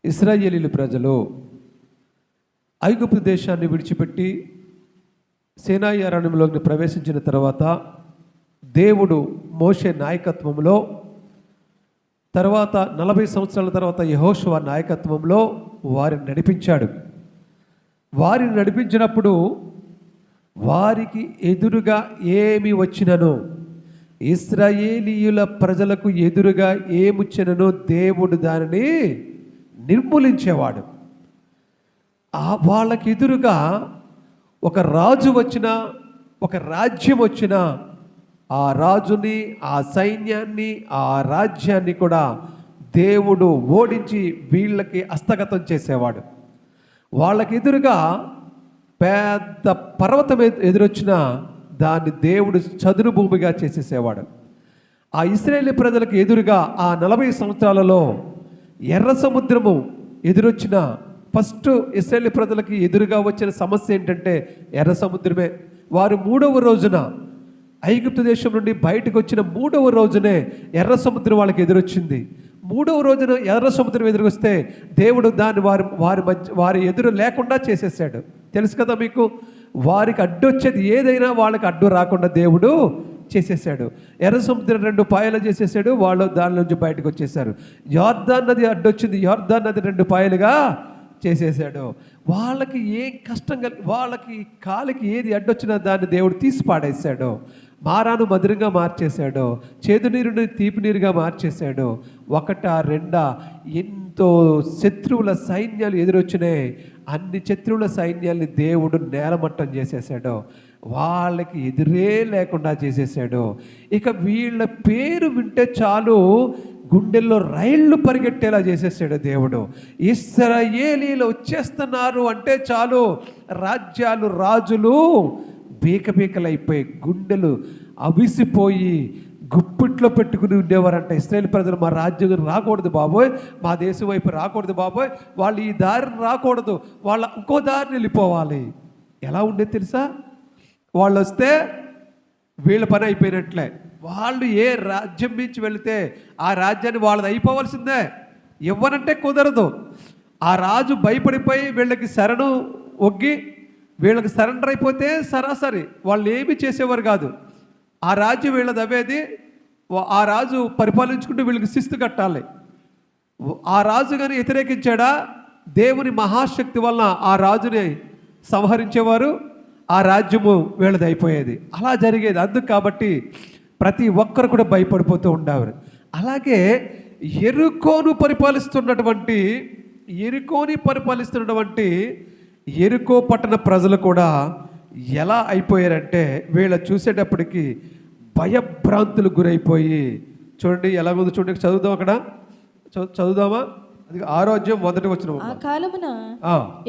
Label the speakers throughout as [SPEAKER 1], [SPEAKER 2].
[SPEAKER 1] ఇశ్రాయేలీలు ప్రజలు ఐగుప్తు దేశాన్ని విడిచిపెట్టి సీనాయి అరణ్యంలోకి ప్రవేశించిన తర్వాత దేవుడు మోషే నాయకత్వంలో, తర్వాత 40 సంవత్సరాల తర్వాత యెహోషువ నాయకత్వంలో వారిని నడిపించాడు. వారిని నడిపించినప్పుడు వారికి ఎదురుగా ఏమి వచ్చినను, ఇశ్రాయేలీయుల ప్రజలకు ఎదురుగా ఏమొచ్చినను దేవుడు దానిని నిర్మూలించేవాడు. వాళ్ళకి ఎదురుగా ఒక రాజు వచ్చినా, ఒక రాజ్యం వచ్చినా, ఆ రాజుని, ఆ సైన్యాన్ని, ఆ రాజ్యాన్ని కూడా దేవుడు ఓడించి వీళ్ళకి హస్తగతం చేసేవాడు. వాళ్ళకి ఎదురుగా పెద్ద పర్వతం ఎదురొచ్చినా దాన్ని దేవుడు చదును భూమిగా చేసేసేవాడు. ఆ ఇశ్రాయేలు ప్రజలకు ఎదురుగా ఆ 40 సంవత్సరాలలో ఎర్ర సముద్రము ఎదురొచ్చిన ఫస్ట్ ఇశ్రాయేలు ప్రజలకి ఎదురుగా వచ్చిన సమస్య ఏంటంటే ఎర్ర సముద్రమే. వారు 3వ రోజున ఐగుప్తు దేశం నుండి బయటకు వచ్చిన 3వ రోజునే ఎర్ర సముద్రం వాళ్ళకి ఎదురొచ్చింది. 3వ రోజున ఎర్ర సముద్రం ఎదురుకొస్తే దేవుడు దాన్ని వారి ఎదురు లేకుండా చేసేసాడు. తెలుసు కదా మీకు, వారికి అడ్డొచ్చేది ఏదైనా వాళ్ళకి అడ్డు రాకుండా దేవుడు చేసేసాడు. ఎర్ర సముద్రం 2 పాయలు చేసేసాడు. వాళ్ళు దాని నుంచి బయటకు వచ్చేసారు. యోర్దాన్ నది అడ్డొచ్చింది, యోర్దాన్ నది 2 పాయలుగా చేసేసాడు. వాళ్ళకి ఏం కష్టం వాళ్ళకి కాలికి ఏది అడ్డొచ్చినా దాన్ని దేవుడు తీసి పాడేశాడు. మారాను మధురంగా మార్చేశాడు, చేదు నీరుని తీపి నీరుగా మార్చేశాడు. 1 2 ఎంతో శత్రువుల సైన్యాలు ఎదురొచ్చినాయి. అన్ని శత్రువుల సైన్యాల్ని దేవుడు నేలమట్టం చేసేసాడు. వాళ్ళకి ఎదురే లేకుండా చేసేసాడు. ఇక వీళ్ళ పేరు వింటే చాలు గుండెల్లో రైళ్లు పరిగెట్టేలా చేసేసాడు దేవుడు. ఇశ్రాయేలీలు వచ్చేస్తున్నారు అంటే చాలు రాజ్యాలు, రాజులు బీకబీకలైపోయి గుండెలు అవిసిపోయి గుప్పిట్లో పెట్టుకుని ఉండేవారంట. ఇశ్రాయేలు ప్రజలు మా రాజ్యం రాకూడదు బాబోయ్, మా దేశం వైపు రాకూడదు బాబోయ్, వాళ్ళు ఈ దారిని రాకూడదు, వాళ్ళ ఇంకో దారిని వెళ్ళిపోవాలి. ఎలా ఉండేది తెలుసా? వాళ్ళు వస్తే వీళ్ళ పని అయిపోయినట్లే. వాళ్ళు ఏ రాజ్యం నుంచి వెళితే ఆ రాజ్యాన్ని వాళ్ళది అయిపోవలసిందే, ఇవ్వనంటే కుదరదు. ఆ రాజు భయపడిపోయి వీళ్ళకి శరణు ఒగ్గి వీళ్ళకి సరెండర్ అయిపోతే సరాసరి వాళ్ళు ఏమీ చేసేవారు కాదు. ఆ రాజ్యం వీళ్ళది అవేది, ఆ రాజు పరిపాలించుకుంటూ వీళ్ళకి శిస్తు కట్టాలి. ఆ రాజు కానీ వ్యతిరేకించాడా దేవుని మహాశక్తి వలన ఆ రాజుని సంహరించేవారు, ఆ రాజ్యము వీళ్ళది అయిపోయేది. అలా జరిగేది. అందుకు కాబట్టి ప్రతి ఒక్కరు కూడా భయపడిపోతూ ఉండేవారు. అలాగే యెరికోని పరిపాలిస్తున్నటువంటి యెరికో పట్టణ ప్రజలు కూడా ఎలా అయిపోయారంటే వీళ్ళ చూసేటప్పటికి భయభ్రాంతులు గురైపోయి, చూడండి ఎలా ఉంది చూడండి, చదువుదాం అక్కడ, చదువుదామా? అది 6వ వచనం.
[SPEAKER 2] ఆ కాలమున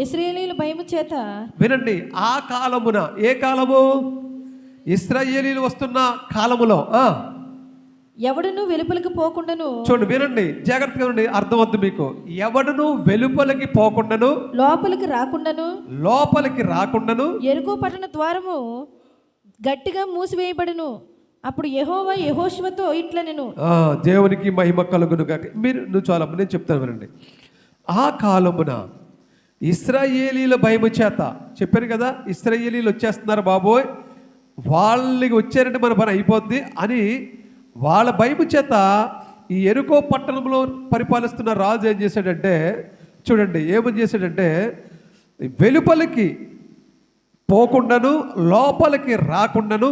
[SPEAKER 2] ఇశ్రాయేలీయుల భయము చేత,
[SPEAKER 1] వినండి, ఆ కాలమున, ఏ కాలము? ఇశ్రాయేలీయులు వస్తున్న కాలములో
[SPEAKER 2] ఎవడును వెలుపలికి పోకుండాను,
[SPEAKER 1] చూడండి వినండి జాగ్రత్తగా ఉండి అర్థమవుతుంది మీకు. ఎవడును వెలుపలికి పోకుండాను, లోపలికి రాకుండాను
[SPEAKER 2] యెరికో పట్టణ ద్వారము గట్టిగా మూసివేయబడును. అప్పుడు యెహోవా యెహోషువతో ఇట్లా నేను
[SPEAKER 1] దేవునికి మహిమ కలుగును గాక. నువ్వు చాలా నేను చెప్తాను వినండి. ఆ కాలమున ఇశ్రాయేలీల భయము చేత, చెప్పాను కదా ఇశ్రాయేలీలు వచ్చేస్తున్నారు బాబోయ్, వాళ్ళకి వచ్చారంటే మన పని అయిపోద్ది అని వాళ్ళ భయము చేత ఈ యెరికో పట్టణంలో పరిపాలిస్తున్న రాజు ఏం చేశాడంటే, చూడండి ఏమని చేశాడంటే, వెలుపలికి పోకుండాను లోపలికి రాకుండాను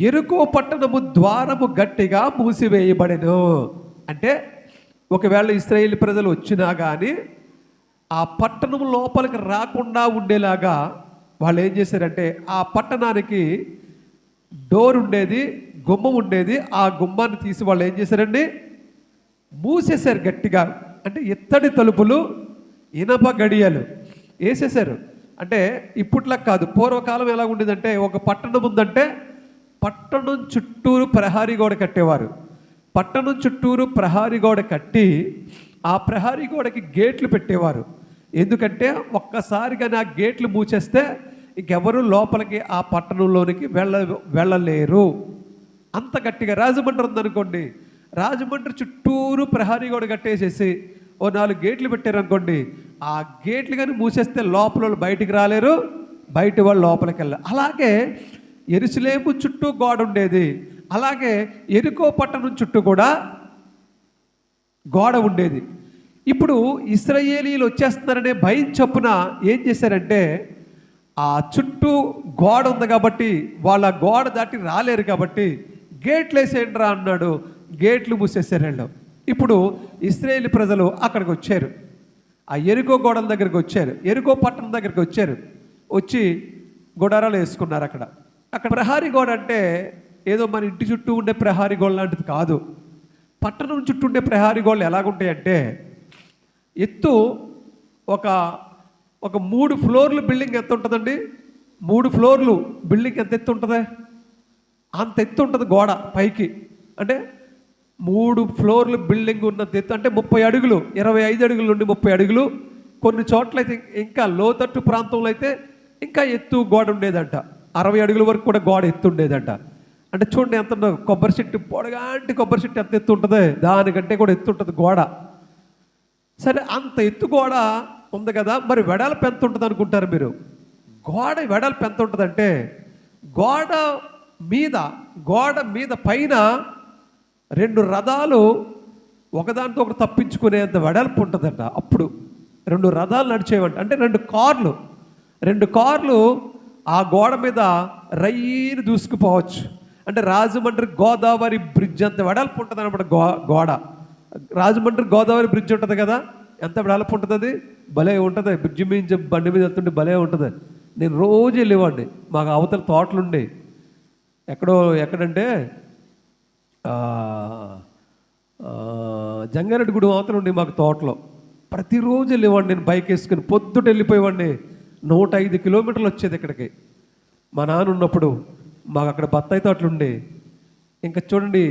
[SPEAKER 1] యెరికో పట్టణము ద్వారము గట్టిగా మూసివేయబడెను. అంటే ఒకవేళ ఇశ్రాయేలు ప్రజలు వచ్చినా కానీ ఆ పట్టణం లోపలికి రాకుండా ఉండేలాగా వాళ్ళు ఏం చేశారంటే, ఆ పట్టణానికి డోర్ ఉండేది, గుమ్మం ఉండేది, ఆ గుమ్మాన్ని తీసి వాళ్ళు ఏం చేశారండి, మూసేశారు గట్టిగా. అంటే ఇత్తడి తలుపులు, ఇనప గడియలు వేసేసారు. అంటే ఇప్పట్లా కాదు, పూర్వకాలం ఎలా ఉండేదంటే ఒక పట్టణం ఉందంటే పట్టణం చుట్టూరు ప్రహారీ గోడ కట్టేవారు. పట్టణం చుట్టూరు ప్రహారీ గోడ కట్టి ఆ ప్రహారీ గోడకి గేట్లు పెట్టేవారు. ఎందుకంటే ఒక్కసారిగా ఆ గేట్లు మూసేస్తే ఇంకెవరు లోపలికి ఆ పట్టణంలోనికి వెళ్ళలేరు. అంత గట్టిగా. రాజమండ్రి ఉందనుకోండి, రాజమండ్రి చుట్టూరు ప్రహారీ గోడ కట్టేసేసి ఓ 4 గేట్లు పెట్టారనుకోండి, ఆ గేట్లు కానీ మూసేస్తే లోపల వాళ్ళు బయటికి రాలేరు, బయట వాళ్ళు లోపలికి వెళ్ళారు. అలాగే యెరూషలేము చుట్టూ గోడ ఉండేది, అలాగే యెరికో పట్టణం చుట్టూ కూడా గోడ ఉండేది. ఇప్పుడు ఇశ్రాయేలీయులు వచ్చేస్తున్నారనే భయం చొప్పున ఏం చేశారంటే, ఆ చుట్టూ గోడ ఉంది కాబట్టి వాళ్ళ గోడ దాటి రాలేరు కాబట్టి గేట్లు వేసేయండి రా అన్నాడు. గేట్లు మూసేసారు వాళ్ళు. ఇప్పుడు ఇశ్రాయేలు ప్రజలు అక్కడికి వచ్చారు, ఆ యెరికో గోడల దగ్గరికి వచ్చారు, యెరికో పట్టణం దగ్గరికి వచ్చారు. వచ్చి గుడారాలు వేసుకున్నారు. అక్కడ ప్రహారీ గోడ అంటే ఏదో మన ఇంటి చుట్టూ ఉండే ప్రహారీ గోడ లాంటిది కాదు. పట్టణం చుట్టూ ఉండే ప్రహారీ గోడలు ఎలాగుంటాయంటే, ఎత్తు ఒక 3 ఫ్లోర్లు బిల్డింగ్ ఎంత ఉంటుందండి? 3 ఫ్లోర్లు బిల్డింగ్ ఎంత ఎత్తు ఉంటుంది? అంత ఎత్తు ఉంటుంది గోడ పైకి. అంటే 3 ఫ్లోర్లు బిల్డింగ్ ఉన్నంత ఎత్తు అంటే 30 అడుగులు, 25 అడుగుల నుండి 30 అడుగులు. కొన్ని చోట్ల అయితే ఇంకా లోతట్టు ప్రాంతంలో అయితే ఇంకా ఎత్తు గోడ ఉండేదంట. 60 అడుగుల వరకు కూడా గోడ ఎత్తు ఉండేదంట. అంటే చూడండి ఎంత కొబ్బరి చెట్టు, పొడగాంటి కొబ్బరి చెట్టు ఎంత ఎత్తు ఉంటుంది, దానికంటే కూడా ఎత్తు ఉంటుంది గోడ. సరే, అంత ఎత్తు గోడ ఉంది కదా, మరి వెడల్పు ఎంత ఉంటుంది అనుకుంటారు మీరు? గోడ వెడల్పు ఎంత ఉంటుందంటే, గోడ మీద పైన 2 రథాలు ఒకదానితో ఒకటి తప్పించుకునేంత వెడల్పు ఉంటుందంట. అప్పుడు 2 రథాలు నడిచేవంట. అంటే 2 కార్లు ఆ గోడ మీద రయ్యని దూసుకుపోవచ్చు. అంటే రాజమండ్రి గోదావరి బ్రిడ్జ్ అంత వెడల్పు ఉంటుంది అనమాట గోడ. రాజమండ్రి గోదావరి బ్రిడ్జ్ ఉంటుంది కదా, ఎంత వెడల్పు ఉంటుంది అది? భలే ఉంటుంది. బ్రిడ్జి మీద బండి మీద వెళ్తుంటే భలే ఉంటుంది. నేను రోజు వెళ్ళేవాడిని. మాకు అవతల తోటలుండే, ఎక్కడంటే జంగారెడ్డిగూడెం అవతల ఉండే మాకు తోటలో. ప్రతిరోజు వెళ్ళేవాడిని నేను బైక్ వేసుకుని. పొద్దుట వెళ్ళిపోయేవాడిని. 105 కిలోమీటర్లు వచ్చేది ఇక్కడికి. మా నాన్న ఉన్నప్పుడు మాకు అక్కడ బత్తాయి తోటలు ఉండే. ఇంకా చూడండి,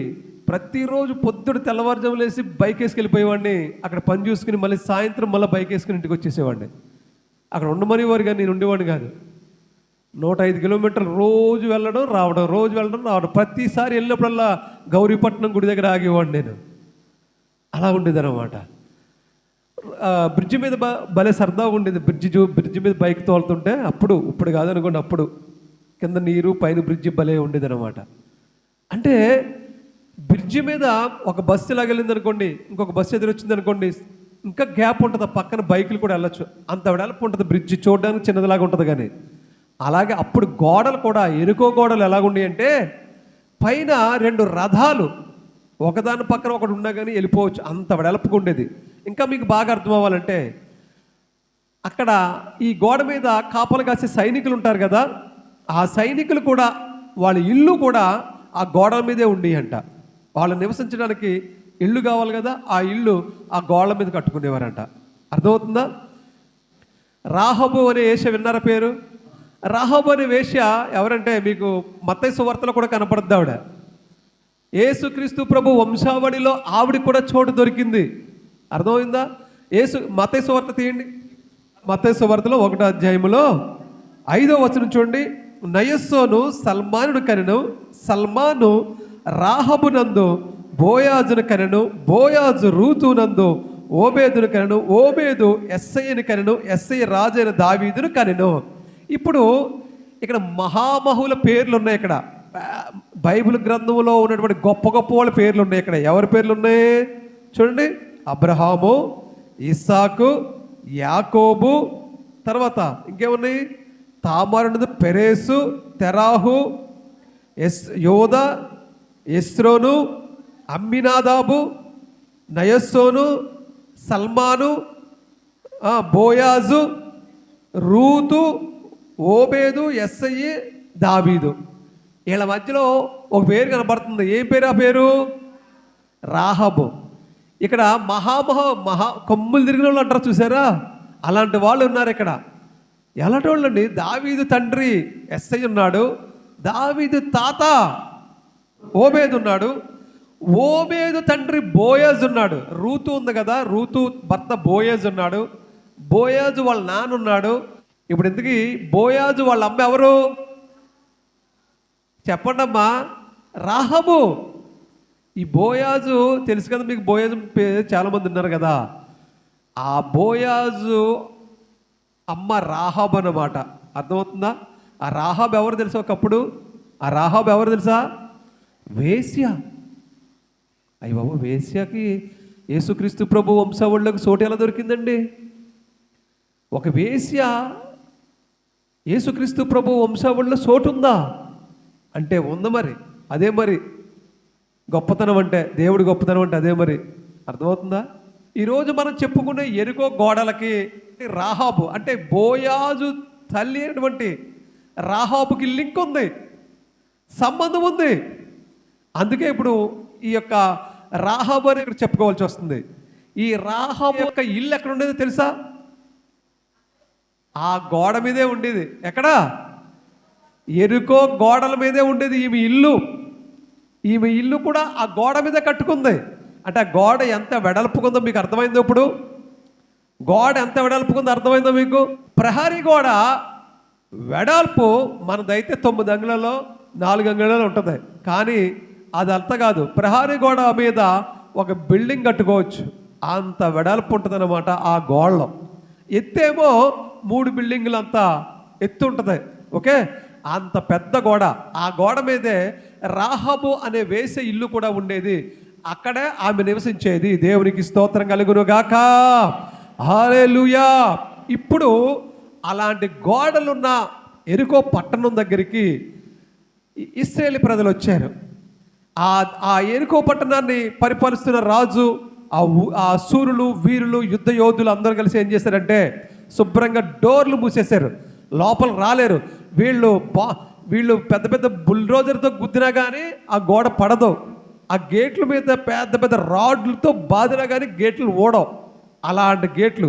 [SPEAKER 1] ప్రతిరోజు పొద్దుట తెల్లవారుజాము లేసి బైక్ వేసుకెళ్ళిపోయేవాడిని. అక్కడ పని చూసుకుని మళ్ళీ సాయంత్రం మళ్ళీ బైక్ వేసుకుని ఇంటికి వచ్చేసేవాడిని. అక్కడ ఉండమనేవారు కానీ నేను ఉండేవాడిని కాదు. 105 కిలోమీటర్లు రోజు వెళ్ళడం రావడం. ప్రతిసారి వెళ్ళినప్పుడల్లా గౌరీపట్నం గుడి దగ్గర ఆగేవాడిని నేను. అలా ఉండేదన్నమాట. బ్రిడ్జి మీద భలే సరదాగా ఉండేది. బ్రిడ్జి మీద బైక్ తోలుతుంటే ఇప్పుడు కాదనుకోండి, అప్పుడు కింద నీరు పైన బ్రిడ్జి భలే ఉండేదన్నమాట. అంటే బ్రిడ్జి మీద ఒక బస్సు ఇలాగ వెళ్ళింది అనుకోండి, ఇంకొక బస్సు ఎదురొచ్చింది అనుకోండి, ఇంకా గ్యాప్ ఉంటుంది, పక్కన బైకులు కూడా వెళ్ళొచ్చు. అంత వెడల్పు ఉంటుంది బ్రిడ్జి. చూడడానికి చిన్నదిలాగా ఉంటుంది కానీ. అలాగే అప్పుడు గోడలు కూడా, ఎరుకో గోడలు ఎలాగుండి అంటే, పైన 2 రథాలు ఒకదాని పక్కన ఒకటి ఉన్నా కానీ వెళ్ళిపోవచ్చు, అంత వెడల్పుగా ఉండేది. ఇంకా మీకు బాగా అర్థం అవ్వాలంటే, అక్కడ ఈ గోడ మీద కాపలు కాసే సైనికులు ఉంటారు కదా, ఆ సైనికులు కూడా వాళ్ళ ఇల్లు కూడా ఆ గోడల మీదే ఉండి అంట. వాళ్ళు నివసించడానికి ఇల్లు కావాలి కదా, ఆ ఇల్లు ఆ గోడల మీద కట్టుకునేవారంట. అర్థమవుతుందా? రాహబు అనే వేశ్య విన్నారా పేరు? రాహబు అనే వేశ్య ఎవరంటే, మీకు మత్తయి సువార్తలో కూడా కనపడుద్ది ఆవిడ. యేసుక్రీస్తు ప్రభు వంశావళిలో ఆవిడికి కూడా చోటు దొరికింది. అర్థమైందా? మత్తయి సువార్త తీయండి. మత్తయి సువార్తలో 1వ అధ్యాయంలో 5వ వచనం చూడండి. నయస్సోను సల్మానును కనెను, సల్మాను రాహబు నందు బోయాజును కనెను, బోయాజు రూతు నందు ఓబేదును కనెను, ఓబేదు ఎస్ఐని కనెను, ఎస్ఐ రాజైన దావీదును కనెను. ఇప్పుడు ఇక్కడ మహామహుల పేర్లు ఉన్నాయి. ఇక్కడ బైబిల్ గ్రంథంలో ఉన్నటువంటి గొప్ప గొప్ప వాళ్ళ పేర్లు ఉన్నాయి. ఇక్కడ ఎవరి పేర్లు ఉన్నాయి చూడండి. అబ్రహాము, ఇస్సాకు, యాకోబు, తర్వాత ఇంకేమున్నాయి? తామారు, పెరేసు, తెరాహు, యోద, ఎస్రోను, అమ్మినాదాబు, నయస్సోను, సల్మాను, బోయాజు, రూతు, ఓబేదు, ఎస్ఐ, దావీదు. వీళ్ళ మధ్యలో ఒక పేరు కనపడుతుంది. ఏం పేరు? ఆ పేరు రాహబు. ఇక్కడ మహా కొమ్ములు తిరిగిన వాళ్ళు అంటారు చూసారా, అలాంటి వాళ్ళు ఉన్నారు ఇక్కడ. ఎలాంటి వాళ్ళు అండి? దావీదు తండ్రి ఎస్ఐ ఉన్నాడు, దావీదు తాత ఓబేదు ఉన్నాడు, ఓబేదు తండ్రి బోయాజు ఉన్నాడు, రూతు ఉంది కదా, రూతు భర్త బోయాజు ఉన్నాడు, బోయాజు వాళ్ళ నాన్న ఉన్నాడు. ఇప్పుడు ఎందుకు బోయాజు వాళ్ళ అమ్మ ఎవరు చెప్పండి అమ్మా? రాహబు. ఈ బోయాజు తెలుసు కదా మీకు, బోయాజు చాలామంది ఉన్నారు కదా. ఆ బోయాజు అమ్మ రాహాబు అన్నమాట. అర్థమవుతుందా? ఆ రాహాబు ఎవరు తెలుసా? ఒకప్పుడు ఆ రాహాబు ఎవరు తెలుసా? వేశ్య. అయ్య బాబు, వేశ్యకి యేసుక్రీస్తు ప్రభు వంశావళిలోకి చోటు ఎలా దొరికిందండి? ఒక వేశ్య యేసుక్రీస్తు ప్రభు వంశావళిలో చోటు ఉందా అంటే ఉంది. మరి అదే మరి గొప్పతనం అంటే, దేవుడి గొప్పతనం అంటే అదే మరి. అర్థమవుతుందా? ఈరోజు మనం చెప్పుకునే ఎరుకో గోడలకి రాహాబు అంటే బోయాజు తల్లి అయినటువంటి రాహాబుకి లింక్ ఉంది, సంబంధం ఉంది. అందుకే ఇప్పుడు ఈ యొక్క రాహాబు అని ఇక్కడ చెప్పుకోవాల్సి వస్తుంది. ఈ రాహాబు యొక్క ఇల్లు ఎక్కడ ఉండేదో తెలుసా? ఆ గోడ మీదే ఉండేది. ఎక్కడ? ఎరుకో గోడల మీదే ఉండేది ఈమె ఇల్లు. ఈమె ఇల్లు కూడా ఆ గోడ మీద కట్టుకుంది. అంటే ఆ గోడ ఎంత వెడల్పుకుందో మీకు అర్థమైందో? ఇప్పుడు గోడ ఎంత వెడల్పుకుందో అర్థమైందో మీకు? ప్రహరీ గోడ వెడల్పు మనదైతే 9 అంగుళాల్లో 4 అంగుళాలు ఉంటుంది. కానీ అదంతా కాదు. ప్రహరీ గోడ మీద ఒక బిల్డింగ్ కట్టుకోవచ్చు, అంత వెడల్పు ఉంటుంది అన్నమాట ఆ గోడలో. ఎత్తేమో 3 బిల్డింగులు అంత ఎత్తు ఉంటుంది. ఓకే, అంత పెద్ద గోడ. ఆ గోడ మీదే రాహాబు అనే వేసే ఇల్లు కూడా ఉండేది. అక్కడే ఆమె నివసించేది. దేవునికి స్తోత్రం కలుగును గాక. హల్లెలూయా. ఇప్పుడు అలాంటి గోడలున్న ఎరికో పట్టణం దగ్గరికి ఇశ్రాయేలు ప్రజలు వచ్చారు. ఆ ఎరికో పట్టణాన్ని పరిపాలిస్తున్న రాజు, ఆ శూరులు, వీరులు, యుద్ధ యోధులు అందరూ కలిసి ఏం చేశారంటే శుభ్రంగా డోర్లు మూసేశారు. లోపల రాలేరు. వీళ్ళు పెద్ద పెద్ద బుల్డోజర్తో గుద్దినా కానీ ఆ గోడ పడదు. ఆ గేట్ల మీద పెద్ద పెద్ద రాడ్లతో బాదినా కానీ గేట్లు ఓడవు. అలాంటి గేట్లు.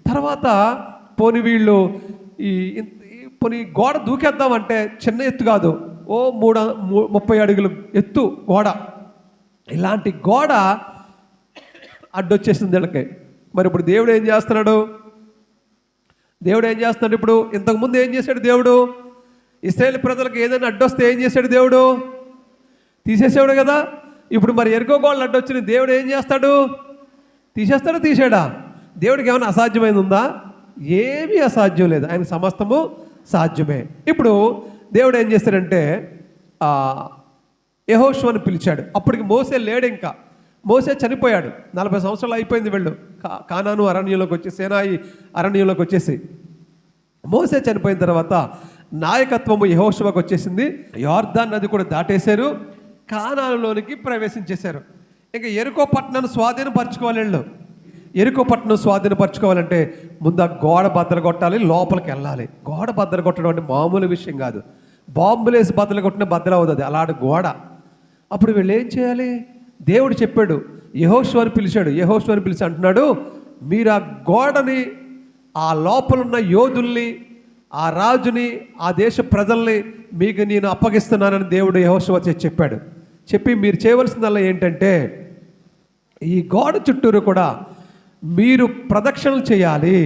[SPEAKER 1] తర్వాత వీళ్ళు పోనీ గోడ దూకేద్దామంటే చిన్న ఎత్తు కాదు, 30 అడుగులు ఎత్తు గోడ. ఇలాంటి గోడ అడ్డొచ్చేసింది వీళ్ళకి. మరి ఇప్పుడు దేవుడు ఏం చేస్తున్నాడు? ఇప్పుడు ఇంతకుముందు ఏం చేశాడు దేవుడు? ఇశ్రాయేలు ప్రజలకు ఏదైనా అడ్డొస్తే ఏం చేశాడు దేవుడు? తీసేసాడు కదా. ఇప్పుడు మరి ఎరుకో గోడలు అడ్డొచ్చిన దేవుడు ఏం చేస్తాడు? తీసేస్తాడా? తీసాడా? దేవుడికి ఏమైనా అసాధ్యమైంది ఉందా? ఏమీ అసాధ్యం లేదు, ఆయన సమస్తము సాధ్యమే. ఇప్పుడు దేవుడు ఏం చేశాడంటే యెహోషువను పిలిచాడు. అప్పటికి మోసే లేడు, ఇంకా మోసే చనిపోయాడు. 40 సంవత్సరాలు అయిపోయింది. వీళ్ళు కానాను అరణ్యంలోకి వచ్చి, సేనాయి అరణ్యంలోకి వచ్చేసి మోసే చనిపోయిన తర్వాత నాయకత్వము యెహోషువకు వచ్చేసింది. యొర్దాను నది కూడా దాటేశారు, కానానులోనికి ప్రవేశించేశారు. ఇంకా ఎరుకో పట్టణాన్ని స్వాధీనపరచుకోవాలి. వీళ్ళు ఎరుకో పట్టణం స్వాధీనపరచుకోవాలంటే ముందు ఆ గోడ బద్దలు కొట్టాలి, లోపలికి వెళ్ళాలి. గోడ బద్దలు కొట్టడం అంటే మామూలు విషయం కాదు. బాంబులేసి బద్దలు కొట్టిన బద్దలు అవుతుంది అలాంటి గోడ. అప్పుడు వీళ్ళు ఏం చేయాలి? దేవుడు చెప్పాడు, యెహోషువను పిలిచి అంటున్నాడు, మీరు ఆ గోడని, ఆ లోపలున్న యోధుల్ని, ఆ రాజుని, ఆ దేశ ప్రజల్ని మీకు నేను అప్పగిస్తున్నానని దేవుడు యెహోషువ చెప్పాడు. చెప్పి మీరు చేయవలసిందల్లా ఏంటంటే ఈ గోడ చుట్టూరు కూడా మీరు ప్రదక్షిణలు చేయాలి.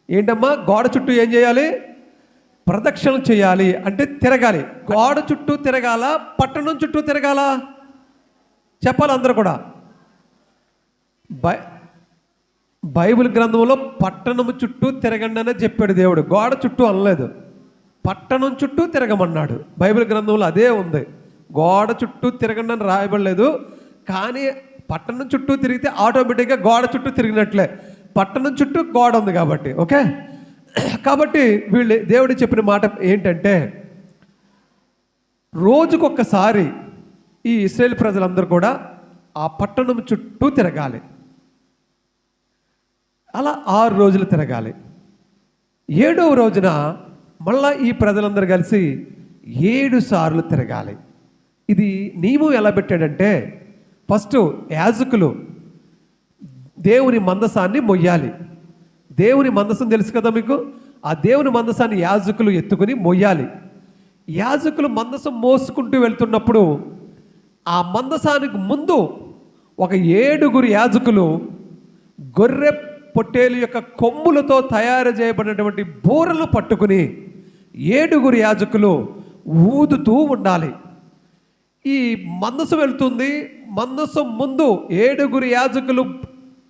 [SPEAKER 1] ఏంటమ్మా? గోడ చుట్టూ ఏం చేయాలి? ప్రదక్షిణలు చేయాలి. అంటే తిరగాలి. గోడ చుట్టూ తిరగాల, పట్టణం చుట్టూ తిరగాల? చెప్పాలి అందరూ కూడా. బైబిల్ గ్రంథంలో పట్టణం చుట్టూ తిరగండి అనే చెప్పాడు దేవుడు, గోడ చుట్టూ అనలేదు. పట్టణం చుట్టూ తిరగమన్నాడు. బైబిల్ గ్రంథంలో అదే ఉంది. గోడ చుట్టూ తిరగండి అని రాయబడలేదు. కానీ పట్టణం చుట్టూ తిరిగితే ఆటోమేటిక్గా గోడ చుట్టూ తిరిగినట్లే. పట్టణం చుట్టూ గోడ ఉంది కాబట్టి. ఓకే, కాబట్టి దేవుడు చెప్పిన మాట ఏంటంటే రోజుకొకసారి ఈ ఇశ్రాయేలు ప్రజలందరూ కూడా ఆ పట్టణం చుట్టూ తిరగాలి. అలా 6 రోజులు తిరగాలి. 7వ రోజున మళ్ళా ఈ ప్రజలందరూ కలిసి 7 సార్లు తిరగాలి. ఇది నియమం ఎలా పెట్టాడంటే, ఫస్ట్ యాజకులు దేవుని మందసాన్ని మొయ్యాలి. దేవుని మందసం తెలుసు కదా మీకు. ఆ దేవుని మందసాన్ని యాజకులు ఎత్తుకుని మొయ్యాలి. యాజకులు మందసం మోసుకుంటూ వెళ్తున్నప్పుడు ఆ మందసానికి ముందు ఒక 7 యాజకులు గొర్రె పొట్టేలు యొక్క కొమ్ములతో తయారు చేయబడినటువంటి బూరలు పట్టుకుని 7 యాజకులు ఊదుతూ ఉండాలి. ఈ మందసం వెళ్తుంది. మందసం ముందు 7 యాజకులు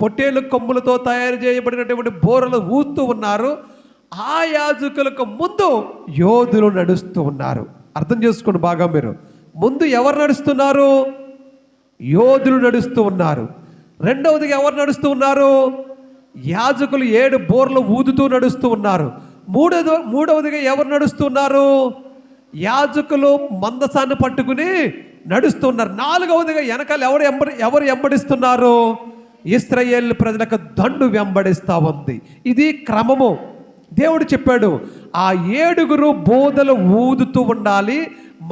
[SPEAKER 1] పొట్టేలు కొమ్ములతో తయారు చేయబడినటువంటి బోరలు ఊస్తూ ఉన్నారు. ఆ యాజకులకు ముందు యోధులు నడుస్తూ ఉన్నారు. అర్థం చేసుకోండి బాగా మీరు. ముందు ఎవరు నడుస్తున్నారు? యోధులు నడుస్తూ ఉన్నారు. రెండవదిగా ఎవరు నడుస్తూ ఉన్నారు? యాజకులు 7 బోర్లు ఊదుతూ నడుస్తూ ఉన్నారు. మూడవదిగా ఎవరు నడుస్తున్నారు? యాజకులు మందసాన్ని పట్టుకుని నడుస్తున్నారు. నాలుగవదిగా వెనకాల ఎవరు వెంబడిస్తున్నారు? ఇశ్రాయేలు ప్రజలకు దండు వెంబడిస్తూ ఉంది. ఇది క్రమము. దేవుడు చెప్పాడు, ఆ 7 బోధలు ఊదుతూ ఉండాలి.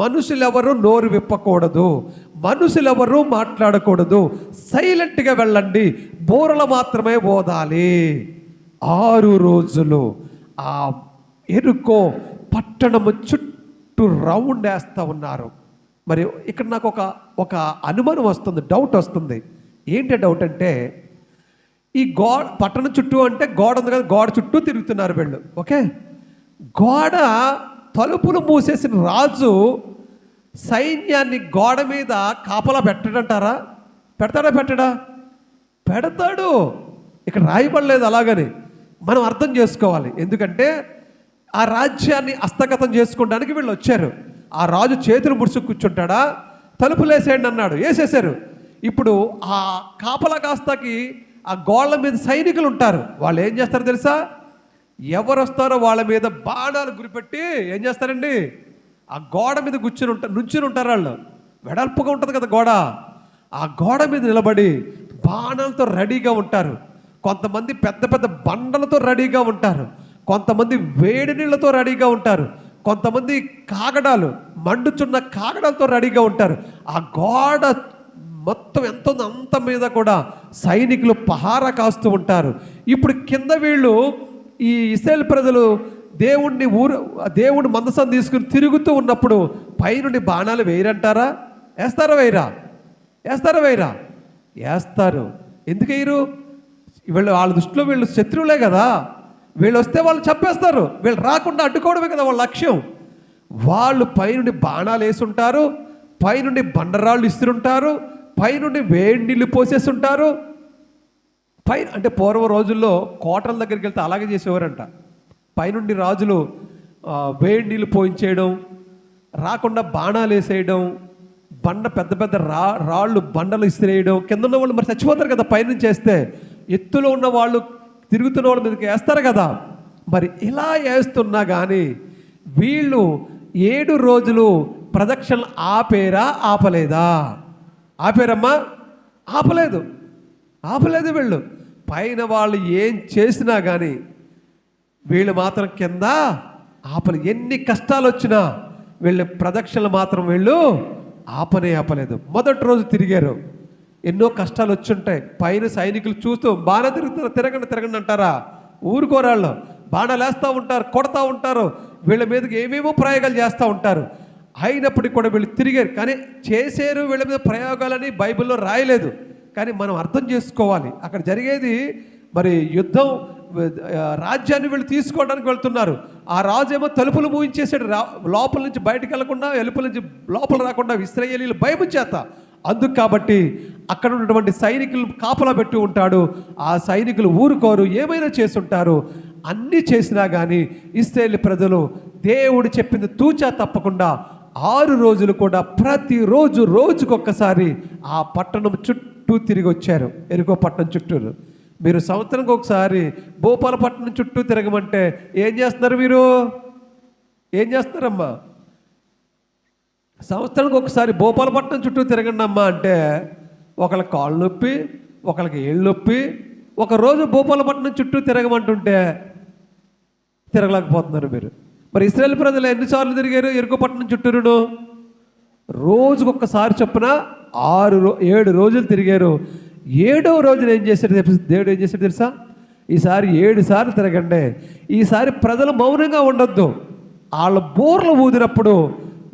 [SPEAKER 1] మనుషులెవరు నోరు విప్పకూడదు, మనుషులెవరు మాట్లాడకూడదు, సైలెంట్గా వెళ్ళండి, బోరలు మాత్రమే ఓదాలి. 6 రోజులు ఆ ఎరుకో పట్టణము చుట్టూ రౌండ్ వేస్తూ ఉన్నారు. మరి ఇక్కడ నాకు ఒక అనుమానం వస్తుంది, డౌట్ వస్తుంది. ఏంటి డౌట్ అంటే, ఈ పట్టణం చుట్టూ అంటే గోడ ఉంది కదా, గోడ చుట్టూ తిరుగుతున్నారు వీళ్ళు. ఓకే, గోడ తలుపులు మూసేసిన రాజు సైన్యాన్ని గోడ మీద కాపలా పెట్టడంటారా? పెడతాడా? పెడతాడు. ఇక్కడ రాయబడలేదు అలాగని. మనం అర్థం చేసుకోవాలి. ఎందుకంటే ఆ రాజ్యాన్ని హస్తగతం చేసుకోవడానికి వీళ్ళు వచ్చారు. ఆ రాజు చేతులు ముడుచు కూర్చుంటాడా? తలుపులు వేసేయండి అన్నాడు, వేసేసారు. ఇప్పుడు ఆ కాపలా కాస్తాకి ఆ గోళ్ళ మీద సైనికులు ఉంటారు. వాళ్ళు ఏం చేస్తారో తెలుసా? ఎవరు వస్తారో వాళ్ళ మీద బాణాలు గురిపెట్టి ఏం చేస్తారండి, ఆ గోడ మీద నుంచుని ఉంటారు. వాళ్ళు వెడల్పుగా ఉంటుంది కదా గోడ, ఆ గోడ మీద నిలబడి బాణాలతో రెడీగా ఉంటారు. కొంతమంది పెద్ద పెద్ద బండలతో రెడీగా ఉంటారు, కొంతమంది వేడి నీళ్ళతో రెడీగా ఉంటారు, కొంతమంది కాగడాలు, మండుచున్న కాగడాలతో రెడీగా ఉంటారు. ఆ గోడ మొత్తం ఎంత ఉందో అంత మీద కూడా సైనికులు పహారా కాస్తూ ఉంటారు. ఇప్పుడు కింద వీళ్ళు, ఈ ఇశ్రాయేలు ప్రజలు దేవుడి మందసం తీసుకుని తిరుగుతూ ఉన్నప్పుడు పైనుండి బాణాలు వేయరంటారా? వేస్తారా? వేస్తారు. ఎందుకు వేయరు? వాళ్ళ దృష్టిలో వీళ్ళు శత్రువులే కదా. వీళ్ళు వస్తే వాళ్ళు చంపేస్తారు, వీళ్ళు రాకుండా అడ్డుకోవడమే కదా వాళ్ళ లక్ష్యం. వాళ్ళు పైనుండి బాణాలు వేసుంటారు, పైనుండి బండరాళ్ళు ఇస్తుంటారు, పైనుండి వేడి నీళ్ళు పోసేస్తుంటారు. అంటే పూర్వ రోజుల్లో కోటల దగ్గరికి వెళ్తే అలాగే చేసేవారంట. పైనుండి రాజులు వేడి నీళ్ళు పోయించేయడం, రాకుండా బాణాలు వేసేయడం, పెద్ద పెద్ద రాళ్ళు బండలు ఇసిరేయడం. కింద ఉన్న వాళ్ళు మరి చచ్చిపోతారు కదా పైనుంచి వేస్తే. ఎత్తులో ఉన్న వాళ్ళు తిరుగుతున్న వాళ్ళ మీదకి వేస్తారు కదా. మరి ఇలా వేస్తున్నా కానీ వీళ్ళు 7 రోజులు ప్రదక్షిణలు ఆపలేదా? ఆపారమ్మా? ఆపలేదు. వీళ్ళు పైన వాళ్ళు ఏం చేసినా కానీ వీళ్ళు మాత్రం కింద ఎన్ని కష్టాలు వచ్చినా వీళ్ళు ప్రదక్షిణలు మాత్రం వీళ్ళు ఆపలేదు. మొదటి రోజు తిరిగారు, ఎన్నో కష్టాలు వచ్చుంటాయి. పైన సైనికులు చూస్తూ బాగా తిరగండి అంటారా? ఊరుకోరాళ్ళు బాణాలు వేస్తూ ఉంటారు, కొడతా ఉంటారు, వీళ్ళ మీదకి ఏమేమో ప్రయోగాలు చేస్తూ ఉంటారు. అయినప్పటికీ కూడా వీళ్ళు తిరిగారు. కానీ చేశారు, వీళ్ళ మీద ప్రయోగాలని బైబిల్లో రాయలేదు. కానీ మనం అర్థం చేసుకోవాలి, అక్కడ జరిగేది మరి యుద్ధం, రాజ్యాన్ని వీళ్ళు తీసుకోవడానికి వెళ్తున్నారు. ఆ రాజు ఏమో తలుపులు మూయించేసాడు, లోపల నుంచి బయటకు వెళ్లకుండా, వెలుపల నుంచి లోపల రాకుండా ఇశ్రాయేలీయులు భయము చేత. అందుకు కాబట్టి అక్కడ ఉన్నటువంటి సైనికులు కాపలా పెట్టి ఉంటాడు. ఆ సైనికులు ఊరుకోరు, ఏమైనా చేస్తుంటారు. అన్నీ చేసినా కానీ ఇశ్రాయేలు ప్రజలు దేవుడు చెప్పింది తూచా తప్పకుండా 6 రోజులు కూడా ప్రతిరోజు రోజుకొక్కసారి ఆ పట్టణం చుట్టూ తిరిగి వచ్చారు. ఎరుకో పట్టణం చుట్టూరు. మీరు సంవత్సరానికి ఒకసారి భూపాలపట్నం చుట్టూ తిరగమంటే ఏం చేస్తున్నారు? మీరు ఏం చేస్తున్నారమ్మా? సంవత్సరానికి ఒకసారి భూపాలపట్నం చుట్టూ తిరగండి అమ్మా అంటే ఒకళ్ళకి కాళ్ళు నొప్పి, ఒకళ్ళకి ఏళ్ళు నొప్పి. ఒకరోజు భూపాలపట్నం చుట్టూ తిరగమంటుంటే తిరగలేకపోతున్నారు మీరు. మరి ఇశ్రాయేలు ప్రజలు ఎన్నిసార్లు తిరిగారు ఎరుకో పట్టణం చుట్టూరును? రోజుకొకసారి చొప్పున 7 రోజులు తిరిగారు. 7వ రోజున ఏం చేశాడు? దేవుడు ఏం చేశాడు తెలుసా? ఈసారి 7 సార్లు తిరగండి. ఈసారి ప్రజలు మౌనంగా ఉండొద్దు. వాళ్ళ బోర్లు ఊదినప్పుడు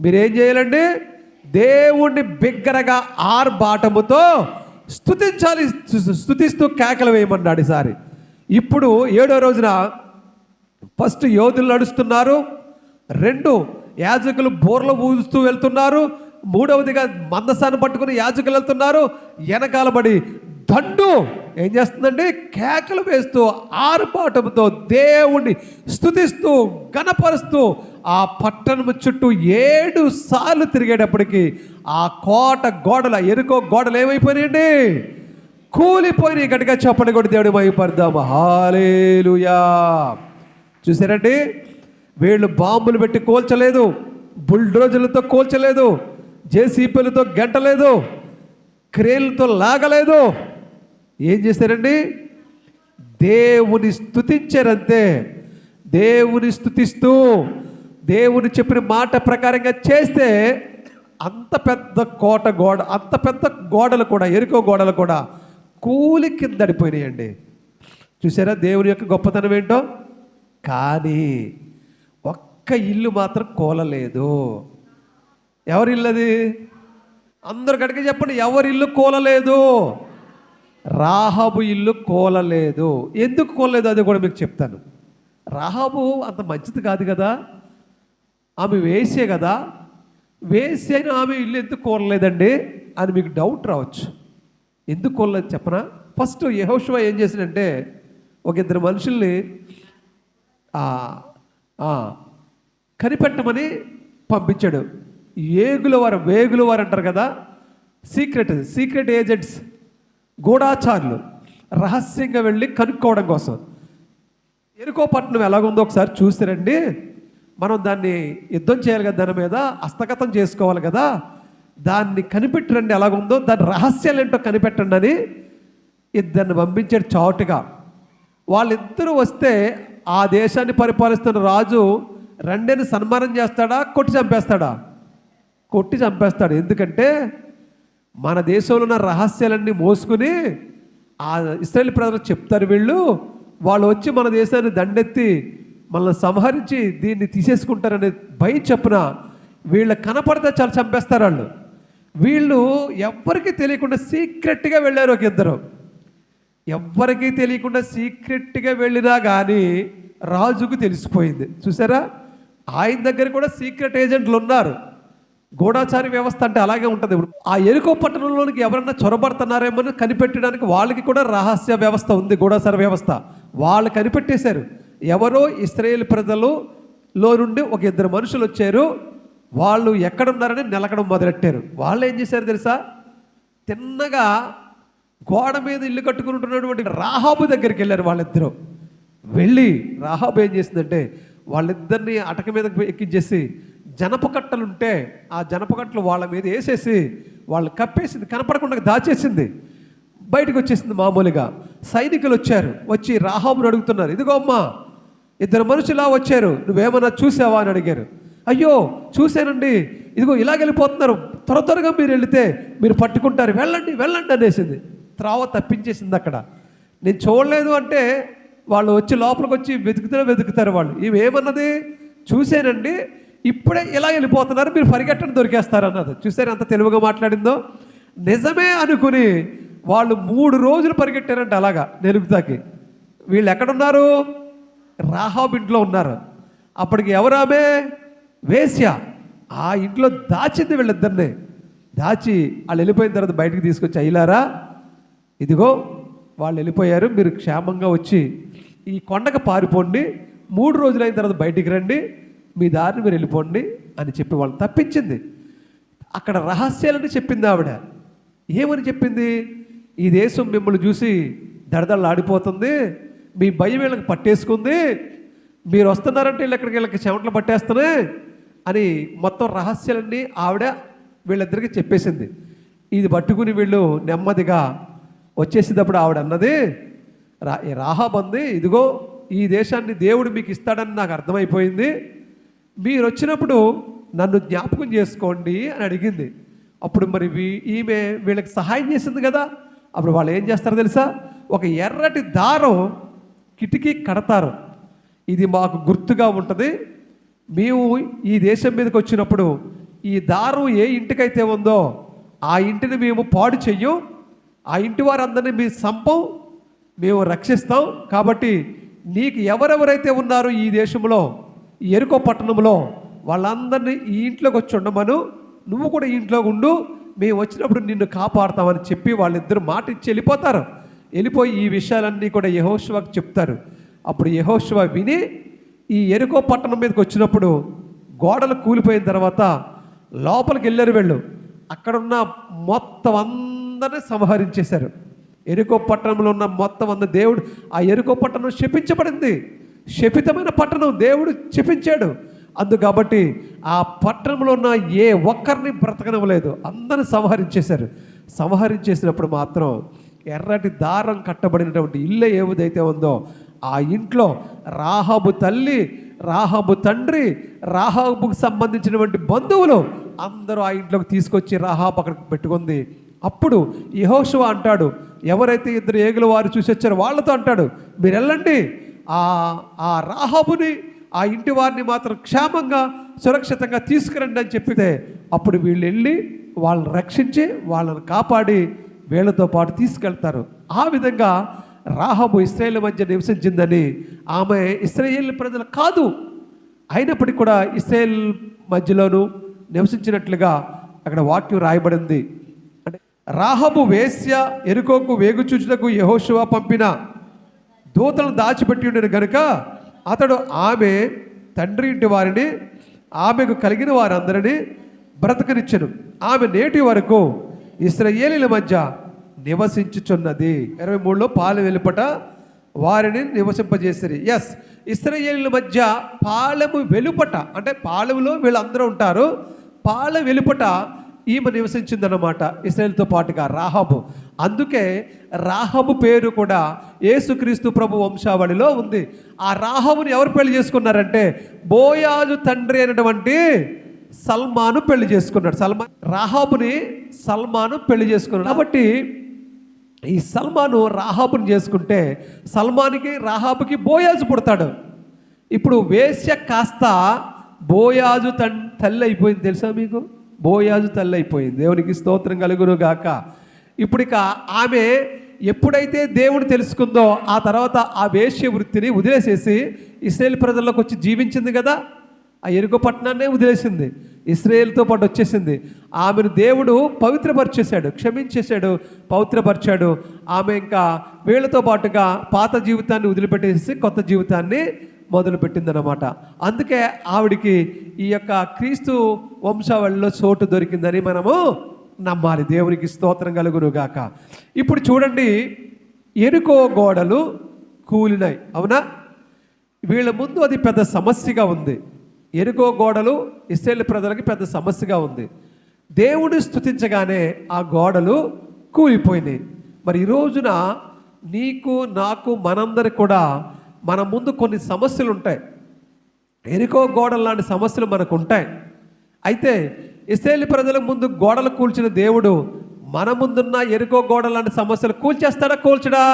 [SPEAKER 1] మీరేం చేయాలండి? దేవుణ్ణి బిగ్గరగా ఆర్భాటముతో స్తుతించాలి. స్తుతిస్తూ కేకలు వేయమన్నాడు ఈసారి. ఇప్పుడు 7వ రోజున ఫస్ట్ యోధులు నడుస్తున్నారు, 2 యాజకులు బోర్లు ఊదుస్తూ వెళ్తున్నారు, 3వదిగా మందసాన్ని పట్టుకుని యాజకులు వెళ్తున్నారు. వెనకాలబడి దండు ఏం చేస్తుందండి? కేకలు వేస్తూ ఆర్భాటంతో దేవుణ్ణి స్తుతిస్తూ ఘనపరుస్తూ ఆ పట్టణం చుట్టూ 7 సార్లు తిరిగేటప్పటికి ఆ కోట గోడల ఎరుకో గోడలు ఏమైపోయినాయండి? కూలిపోయినాయి. గట్టిగా చెప్పండి కూడా దేవుడి మహిమపడదాం. హల్లెలూయా. చూసారండి, వీళ్ళు బాంబులు పెట్టి కూల్చలేదు, బుల్డోజర్లతో కూల్చలేదు, జేసీపీలతో గంటలేదు, క్రేన్లతో లాగలేదు. ఏం చేశారండి? దేవుని స్తుతించారంతే. దేవుని స్తుతిస్తూ దేవుని చెప్పిన మాట ప్రకారంగా చేస్తే అంత పెద్ద కోట గోడ, అంత పెద్ద గోడలు కూడా, ఎరుకో గోడలు కూడా కూలి కిందడిపోయినాయండి. చూసారా దేవుని యొక్క గొప్పతనం ఏంటో? కానీ ఒక్క ఇల్లు మాత్రం కూలలేదు. ఎవరి ఇల్లు అది? అందరు గట్టిగా చెప్పండి. ఎవరి ఇల్లు కూలలేదు? రాహాబు ఇల్లు కూలలేదు. ఎందుకు కూలలేదు అది కూడా మీకు చెప్తాను. రాహాబు అంత మంచిది కాదు కదా, ఆమె వేసే కదా, వేసే అయినా ఆమె ఇల్లు ఎందుకు కూలలేదండి అని మీకు డౌట్ రావచ్చు. ఎందుకు కూలలేదు చెప్పనా? ఫస్ట్ యెహోషువ ఏం చేశాడంటే, ఒక 2 మనుషుల్ని కనిపెట్టమని పంపించాడు. వేగుల వారు అంటారు కదా, సీక్రెట్ ఏజెంట్స్, గూఢాచారులు, రహస్యంగా వెళ్ళి కనుక్కోవడం కోసం. ఎరుకో పట్టణం ఎలాగుందో ఒకసారి చూసిరండి. మనం దాన్ని యుద్ధం చేయాలి కదా, దాని మీద హస్తగతం చేసుకోవాలి కదా, దాన్ని కనిపెట్టరండి ఎలాగుందో, దాని రహస్యాలు ఏంటో కనిపెట్టండి అని 2 పంపించాడు చాటుగా. వాళ్ళిద్దరూ వస్తే ఆ దేశాన్ని పరిపాలిస్తున్న రాజు రెండేని సన్మానం చేస్తాడా, కొట్టి చంపేస్తాడా? కొట్టి చంపేస్తాడు. ఎందుకంటే మన దేశంలో ఉన్న రహస్యాలన్నీ మోసుకుని ఆ ఇశ్రాయేలు ప్రజలకు చెప్తారు. వాళ్ళు వచ్చి మన దేశాన్ని దండెత్తి మనల్ని సంహరించి దీన్ని తీసేసుకుంటారనే భయం చెప్పున వీళ్ళ కనపడితే చాలా చంపేస్తారు వాళ్ళు. వీళ్ళు ఎవ్వరికీ తెలియకుండా సీక్రెట్గా వెళ్ళారు. ఒక 2 ఎవ్వరికీ తెలియకుండా సీక్రెట్గా వెళ్ళినా కానీ రాజుకు తెలిసిపోయింది. చూసారా, ఆయన దగ్గర కూడా సీక్రెట్ ఏజెంట్లు ఉన్నారు. గూఢాచారి వ్యవస్థ అంటే అలాగే ఉంటుంది. ఆ ఎరుకో పట్టణంలోనికి ఎవరన్నా చొరబడుతున్నారేమో కనిపెట్టడానికి వాళ్ళకి కూడా రహస్య వ్యవస్థ ఉంది, గూఢాచార వ్యవస్థ. వాళ్ళు కనిపెట్టేశారు. ఎవరో ఇశ్రాయేలు ప్రజలలో నుండి ఒక 2 మనుషులు వచ్చారు. వాళ్ళు ఎక్కడున్నారని నిలకడం మొదలెట్టారు. వాళ్ళు ఏం చేశారు తెలుసా? తిన్నగా గోడ మీద ఇల్లు కట్టుకుని ఉంటున్నటువంటి రాహాబు దగ్గరికి వెళ్ళారు. వాళ్ళిద్దరూ వెళ్ళి రాహాబు ఏం చేసిందంటే వాళ్ళిద్దరిని అటక మీద ఎక్కించేసి జనపకట్టలుంటే ఆ జనపకట్టలు వాళ్ళ మీద వేసేసి వాళ్ళు కప్పేసింది, కనపడకుండా దాచేసింది, బయటకు వచ్చేసింది. మామూలుగా సైనికులు వచ్చారు. వచ్చి రాహాబుని అడుగుతున్నారు, ఇదిగో అమ్మా 2 మనుషులా వచ్చారు, నువ్వేమన్నా చూసావా అని అడిగారు. అయ్యో చూశానండి, ఇదిగో ఇలాగెళ్ళిపోతున్నారు, త్వరగా మీరు వెళితే మీరు పట్టుకుంటారు, వెళ్ళండి వెళ్ళండి అనేసింది. త్రావ తప్పించేసింది అక్కడ. నేను చూడలేదు అంటే వాళ్ళు వచ్చి లోపలికి వచ్చి వెతుకుతారు వాళ్ళు. ఏమన్నది? చూశానండి, ఇప్పుడే ఇలా వెళ్ళిపోతున్నారు, మీరు పరిగెట్టని దొరికేస్తారు అన్నది. చూసారు ఎంత తెలుగుగా మాట్లాడిందో? నిజమే అనుకుని వాళ్ళు 3 రోజులు పరిగెట్టారంట అలాగా నెలుగుతాకి. వీళ్ళు ఎక్కడున్నారు? రాహాబు ఇంట్లో ఉన్నారు. అప్పటికి ఎవరామే? వేశ్య. ఆ ఇంట్లో దాచింది వీళ్ళిద్దరిని. దాచి వాళ్ళు వెళ్ళిపోయిన తర్వాత బయటికి తీసుకొచ్చి, అయ్యారా ఇదిగో వాళ్ళు వెళ్ళిపోయారు, మీరు క్షేమంగా వచ్చి ఈ కొండకు పారిపోండి, 3 రోజులు అయిన తర్వాత బయటికి రండి, మీ దారిని మీరు వెళ్ళిపోండి అని చెప్పి వాళ్ళని తప్పించింది. అక్కడ రహస్యాలని చెప్పింది ఆవిడ. ఏమని చెప్పింది? ఈ దేశం మిమ్మల్ని చూసి దడదళ్ళాడిపోతుంది, మీ భయం వీళ్ళకి పట్టేసుకుంది, మీరు వస్తున్నారంటే వీళ్ళకి చెమటలు పట్టేస్తున్నాయి అని మొత్తం రహస్యాలన్నీ ఆవిడ వీళ్ళిద్దరికీ చెప్పేసింది. ఇది పట్టుకుని వీళ్ళు నెమ్మదిగా వచ్చేసేటప్పుడు ఆవిడ అన్నది, రాహాబు అంది, ఇదిగో ఈ దేశాన్ని దేవుడు మీకు ఇస్తాడని నాకు అర్థమైపోయింది, మీరు వచ్చినప్పుడు నన్ను జ్ఞాపకం చేసుకోండి అని అడిగింది. అప్పుడు మరి ఈమె వీళ్ళకి సహాయం చేసింది కదా. అప్పుడు వాళ్ళు ఏం చేస్తారో తెలుసా? ఒక ఎర్రటి దారం కిటికీ కడతారు. ఇది మాకు గుర్తుగా ఉంటుంది, మేము ఈ దేశం మీదకి వచ్చినప్పుడు ఈ దారం ఏ ఇంటికైతే ఉందో ఆ ఇంటిని మేము పాడు చెయ్యం, ఆ ఇంటి వారందరినీ మీ సంపం, మేము రక్షిస్తాం. కాబట్టి నీకు ఎవరెవరైతే ఉన్నారో ఈ దేశంలో, ఈ ఎరుకో పట్టణంలో, వాళ్ళందరినీ ఈ ఇంట్లోకి వచ్చి ఉండమను, నువ్వు కూడా ఈ ఇంట్లో ఉండు, మేము వచ్చినప్పుడు నిన్ను కాపాడుతామని చెప్పి వాళ్ళిద్దరు మాట ఇచ్చి వెళ్ళిపోతారు. వెళ్ళిపోయి ఈ విషయాలన్నీ కూడా యెహోషువకు చెప్తారు. అప్పుడు యెహోషువ విని ఈ యెరికో పట్టణం మీదకి వచ్చినప్పుడు గోడలు కూలిపోయిన తర్వాత లోపలికి వెళ్ళారు వీళ్ళు. అక్కడున్న మొత్తం అందరినీ సంహరించేశారు. యెరికో పట్టణంలో ఉన్న మొత్తం దేవుడు, ఆ యెరికో పట్టణం శపించబడింది, శపితమైన పట్టణం, దేవుడు శపించాడు. కాబట్టి ఆ పట్టణంలో ఉన్న ఏ ఒక్కరిని బ్రతకనవలేదు, అందరిని సంహరించేశారు. సంహరించేసినప్పుడు మాత్రం ఎర్రటి దారం కట్టబడినటువంటి ఇల్లు ఏదైతే ఉందో ఆ ఇంట్లో రాహాబు తల్లి, రాహాబు తండ్రి, రాహాబుకు సంబంధించినటువంటి బంధువులు అందరూ ఆ ఇంట్లోకి తీసుకొచ్చి రాహాబు అక్కడికి పెట్టుకుంది. అప్పుడు యెహోషువ అంటాడు, ఎవరైతే ఇద్దరు ఏగుల వారు చూసి వచ్చారో వాళ్ళతో అంటాడు, మీరు వెళ్ళండి, ఆ రాహాబుని, ఆ ఇంటి వారిని మాత్రం క్షేమంగా సురక్షితంగా తీసుకురండి అని చెప్పితే అప్పుడు వీళ్ళు వెళ్ళి వాళ్ళని రక్షించి వాళ్ళని కాపాడి వీళ్ళతో పాటు తీసుకెళ్తారు. ఆ విధంగా రాహాబు ఇశ్రాయేల్ మధ్య నివసించిందని, ఆమె ఇశ్రాయేల్ ప్రజలు కాదు అయినప్పటికీ కూడా ఇశ్రాయేల్ మధ్యలోనూ నివసించినట్లుగా అక్కడ వాక్యం రాయబడింది. అంటే రాహాబు వేశ్య యెరికోకు వేగుచూచుటకు యెహోషువ పంపిన దూతలను దాచిపెట్టి ఉండేది గనుక అతడు ఆమె తండ్రి ఇంటి వారిని, ఆమెకు కలిగిన వారందరినీ బ్రతకనిచ్చెను. ఆమె నేటి వరకు ఇశ్రాయేలీల మధ్య నివసించుచున్నది. 23లో పాలు వెలుపట వారిని నివసింపజేసిరి. ఇశ్రాయేలీల మధ్య పాలెము వెలుపట, అంటే పాలెములో వీళ్ళందరూ ఉంటారు, పాల వెలుపట ఈమె నివసించిందన్నమాట ఇశ్రాయేలుతో పాటుగా రాహాబు. అందుకే రాహాబు పేరు కూడా యేసుక్రీస్తు ప్రభు వంశావళిలో ఉంది. ఆ రాహాబుని ఎవరు పెళ్లి చేసుకున్నారంటే బోయాజు తండ్రి అయినటువంటి సల్మాను పెళ్లి చేసుకున్నాడు. రాహాబుని సల్మాను పెళ్లి చేసుకున్నాడు. కాబట్టి ఈ సల్మాను రాహాబుని చేసుకుంటే సల్మానికి రాహాబుకి బోయాజు పుడతాడు. ఇప్పుడు వేశ్య కాస్త బోయాజు తల్లి అయిపోయింది. తెలుసా మీకు? బోయాజు తల్లి అయిపోయింది. దేవునికి స్తోత్రం కలుగును గాక. ఇప్పుడు ఇక ఆమె ఎప్పుడైతే దేవుడు తెలుసుకుందో ఆ తర్వాత ఆ వేశ్య వృత్తిని వదిలేసేసి ఇశ్రాయేల్ ప్రజల్లోకి వచ్చి జీవించింది కదా, ఆ యెరికో పట్టణాన్నే వదిలేసింది, ఇశ్రాయేలుతో పాటు వచ్చేసింది. ఆమెను దేవుడు పవిత్రపరిచేశాడు, క్షమించేశాడు, పవిత్రపరిచాడు. ఆమె ఇంకా వీళ్ళతో పాటుగా పాత జీవితాన్ని వదిలిపెట్టేసి కొత్త జీవితాన్ని మొదలుపెట్టిందనమాట. అందుకే ఆవిడికి ఈ యొక్క క్రీస్తు వంశావళిలో చోటు దొరికిందని మనము నమ్మాలి. దేవునికి స్తోత్రం కలుగును గాక. ఇప్పుడు చూడండి, యెరికో గోడలు కూలినాయి, అవునా? వీళ్ళ ముందు అది పెద్ద సమస్యగా ఉంది. యెరికో గోడలు ఇశ్రాయేలు ప్రజలకి పెద్ద సమస్యగా ఉంది. దేవుడిని స్తుతించగానే ఆ గోడలు కూలిపోయినాయి. మరి ఈ రోజున నీకు నాకు మనందరికి కూడా మన ముందు కొన్ని సమస్యలు ఉంటాయి. యెరికో గోడలు లాంటి సమస్యలు మనకు ఉంటాయి. అయితే ఇశ్రాయేలు ప్రజల ముందు గోడలు కూల్చిన దేవుడు మన ముందున్న యెరికో గోడలు లాంటి సమస్యలు కూల్చేస్తాడా కూల్చడా?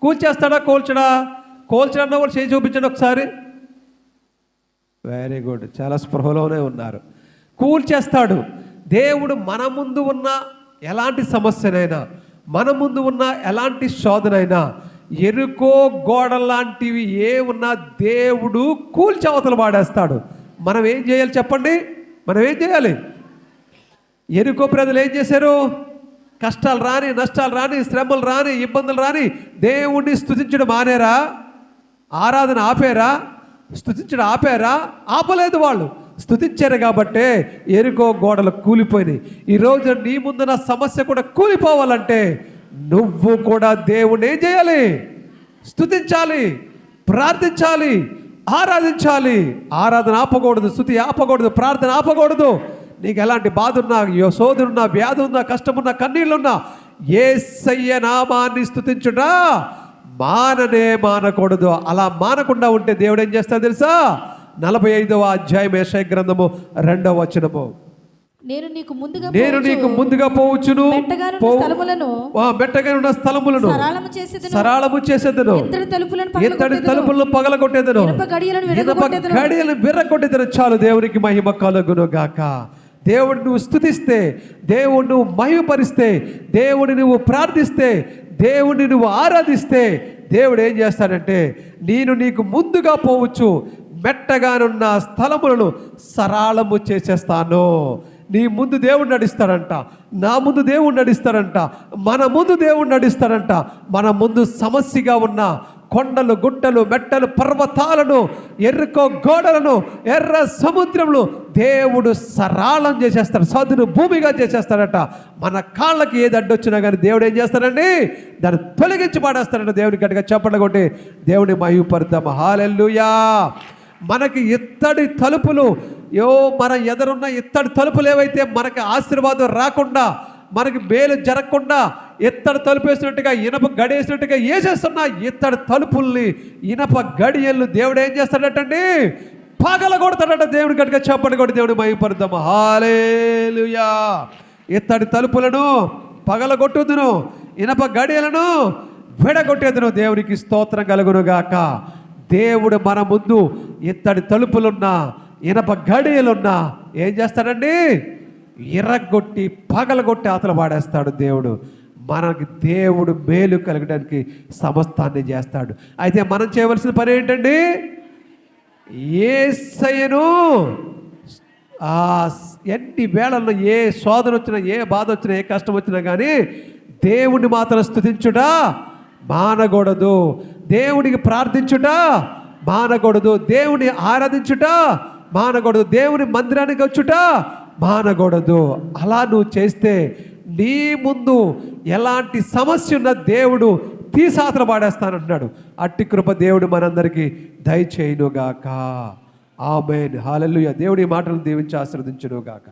[SPEAKER 1] కూల్చేస్తాడా కూల్చడా? కూల్చడన్న వాళ్ళు చేయి చూపించండి ఒకసారి. వెరీ గుడ్, చాలా స్పృహలోనే ఉన్నారు. కూల్చేస్తాడు దేవుడు. మన ముందు ఉన్న ఎలాంటి సమస్యనైనా, మన ముందు ఉన్న ఎలాంటి శోధనైనా, యెరికో గోడ లాంటివి ఏ ఉన్నా దేవుడు కూల్చి అవతల పాడేస్తాడు. మనం ఏం చేయాలి చెప్పండి? మనం ఏం చేయాలి? యెరికో ప్రజలు ఏం చేశారు? కష్టాలు రాని, నష్టాలు రాని, శ్రమలు రాని, ఇబ్బందులు రాని దేవుణ్ణి స్తుతించడం మానేరా? ఆరాధన ఆపేరా? స్తుతించడం ఆపేరా? ఆపలేదు. వాళ్ళు స్తుతించారు కాబట్టే యెరికో గోడలు కూలిపోయినాయి. ఈరోజు నీ ముందున్న సమస్య కూడా కూలిపోవాలంటే నువ్వు కూడా దేవుణ్ణి ఏం చేయాలి? స్తుతించాలి, ప్రార్థించాలి, ఆరాధించాలి. ఆరాధన ఆపకూడదు, స్తుతి ఆపకూడదు, ప్రార్థన ఆపకూడదు. నీకు ఎలాంటి బాధ ఉన్నా, శోధనున్నా, వ్యాధి ఉన్నా, కష్టమున్నా, కన్నీళ్ళున్నా యేసయ్య నామాన్ని స్తుతించుడా మాననే మానకూడదు. అలా మానకుండా ఉంటే దేవుడు ఏం చేస్తాడు తెలుసా? 45వ అధ్యాయం యెషయా గ్రంథము 2వ వచనము, నేను నీకు ముందుగా పోవచ్చును, మెట్టగానున్న స్థలములను సరళము చేసేదను, ఇత్తడి తలుపులను పగలగొట్టేదను, ఇనుప గడియలను విర్రగొట్టేదను. చాలు, దేవునికి మహిమ కలుగును గాక. దేవుడిని నువ్వు స్తుతిస్తే, దేవుడిని నువ్వు మహిమపరిస్తే, దేవుడిని నువ్వు ప్రార్థిస్తే, దేవుడిని నువ్వు ఆరాధిస్తే దేవుడు ఏం చేస్తాడంటే నేను నీకు ముందుగా పోవచ్చు, మెట్టగానున్న స్థలములను సరళము చేసేస్తాను, నీ ముందు దేవుడు నడుస్తాడంట, నా ముందు దేవుడు నడుస్తాడంట, మన ముందు దేవుడు నడుస్తాడంట. మన ముందు సమస్యగా ఉన్న కొండలు, గుట్టలు, మెట్టలు, పర్వతాలను, ఎర్రకో గోడలను, ఎర్ర సముద్రములు దేవుడు సరళం చేసేస్తాడు, సదును భూమిగా చేసేస్తాడట. మన కాళ్ళకి ఏది అడ్డొచ్చినా కానీ దేవుడు ఏం చేస్తాడండి, దాన్ని తొలగించి పాడేస్తాడట. దేవుని గట్టిగా చప్పట్లు కొట్టి దేవుని మహిమపరుద్దాం. హల్లెలూయా. మనకి ఇత్తడి తలుపులు, మన ఎదురున్న ఇత్తడి తలుపులు ఏవైతే మనకి ఆశీర్వాదం రాకుండా, మనకి మేలు జరగకుండా ఇత్తడి తలుపు వేసినట్టుగా, ఇనప గడి వేసినట్టుగా వేసేస్తున్న ఇత్తడి తలుపుల్ని, ఇనప గడియలు దేవుడు ఏం చేస్తాడటండి, పగల కొడతాడట. దేవుడి గట్టిగా చప్పట్లు కొట్టి దేవుని మహిమపరుద్దాం. హల్లెలూయా. ఇత్తడి తలుపులను పగలగొట్టుదును, ఇనప గడియలను విడగొట్టేదును. దేవునికి స్తోత్రం కలుగునుగాక. దేవుడు మన ముందు ఇత్తడి తలుపులున్నా, ఇనప గడియలున్నా ఏం చేస్తాడండి, ఇరగొట్టి పగలగొట్టి ఆతల పాడేస్తాడు దేవుడు. మనకి దేవుడు మేలు కలగడానికి సమస్తాన్ని చేస్తాడు. అయితే మనం చేయవలసిన పని ఏంటండి, యేసయ్యను ఎన్ని వేళల్లో ఏ శోధన వచ్చినా, ఏ బాధ వచ్చినా, ఏ కష్టం వచ్చినా కానీ దేవుణ్ణి మాత్రం స్తుతించుట మానకూడదు, దేవునికి ప్రార్థించుట మానకూడదు, దేవుని ఆరాధించుట మానకూడదు, దేవుని మందిరానికి వచ్చుట మానకూడదు. అలా నువ్వు చేస్తే నీ ముందు ఎలాంటి సమస్య ఉన్న దేవుడు తీసాతలు పాడేస్తానంటున్నాడు. అట్టి కృప దేవుడు మనందరికీ దయచేయునుగాక. ఆమేన్. హల్లెలూయా. దేవుడి మాటలను దీవించి ఆశీర్వదించునుగాక.